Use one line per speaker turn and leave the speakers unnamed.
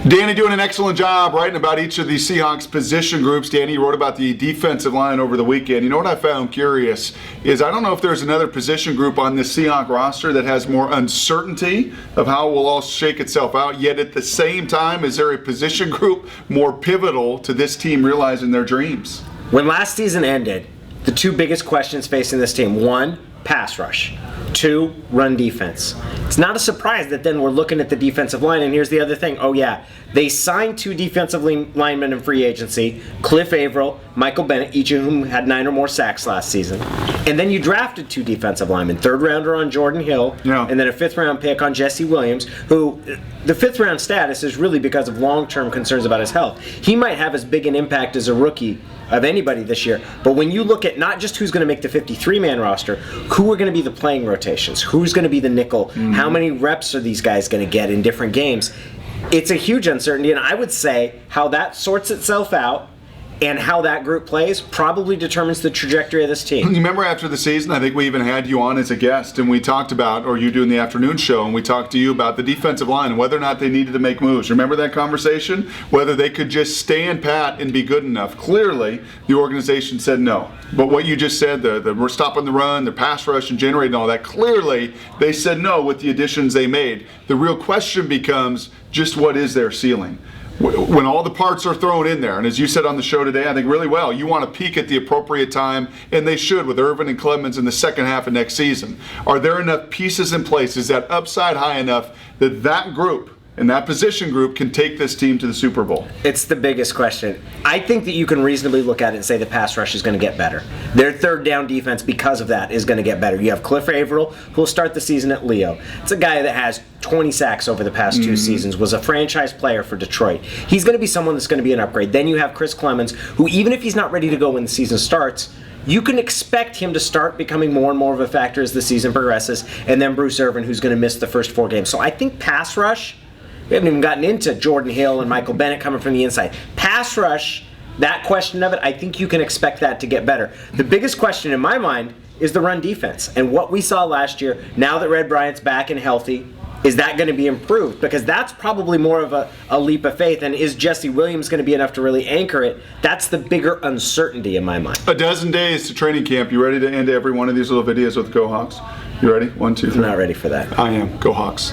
Danny doing an excellent job writing about each of these Seahawks position groups. Danny, you wrote about the defensive line over the weekend. You know what I found curious is I don't know if there's another position group on this Seahawks roster that has more uncertainty of how it will all shake itself out, yet at the same time, is there a position group more pivotal to this team realizing their dreams?
When last season ended, the two biggest questions facing this team: one, pass rush; two, run defense. It's not a surprise that then we're looking at the defensive line, and here's the other thing. Oh yeah, they signed two defensive linemen in free agency, Cliff Averill, Michael Bennett, each of whom had 9 or more sacks last season. And then you drafted two defensive linemen, third rounder on Jordan Hill, and then a 5th round pick on Jesse Williams, who the 5th round status is really because of long-term concerns about his health. He might have as big an impact as a rookie of anybody this year, but when you look at not just who's going to make the 53-man roster, who are going to be the playing rotations, who's going to be the nickel, how many reps are these guys going to get in different games, it's a huge uncertainty. And I would say how that sorts itself out and how that group plays probably determines the trajectory of this team.
You remember after the season, I think we even had you on as a guest, and we talked about, or you doing the afternoon show, and we talked to you about the defensive line and whether or not they needed to make moves. Remember that conversation? Whether they could just stand pat and be good enough. Clearly, the organization said no. But what you just said, we're stopping the run, the pass rush, and generating all that, clearly they said no with the additions they made. The real question becomes just what is their ceiling? When all the parts are thrown in there, and as you said on the show today, I think really well, you want to peak at the appropriate time, and they should with Irvin and Clemens in the second half of next season. Are there enough pieces in place? Is that upside high enough that that group and that position group can take this team to the Super Bowl?
It's the biggest question. I think that you can reasonably look at it and say the pass rush is going to get better. Their third down defense, because of that, is going to get better. You have Cliff Averill, who will start the season at Leo. It's a guy that has 20 sacks over the past 2 seasons, was a franchise player for Detroit. He's going to be someone that's going to be an upgrade. Then you have Chris Clemens, who even if he's not ready to go when the season starts, you can expect him to start becoming more and more of a factor as the season progresses. And then Bruce Irvin, who's going to miss the first 4 games. So I think pass rush, we haven't even gotten into Jordan Hill and Michael Bennett coming from the inside. Pass rush, that question of it, I think you can expect that to get better. The biggest question in my mind is the run defense. And what we saw last year, now that Red Bryant's back and healthy, is that going to be improved? Because that's probably more of a leap of faith. And is Jesse Williams going to be enough to really anchor it? That's the bigger uncertainty in my mind.
A dozen days to training camp. You ready to end every one of these little videos with Go Hawks? You ready? 1, 2, 3.
I'm not ready for that.
I am. Go Hawks.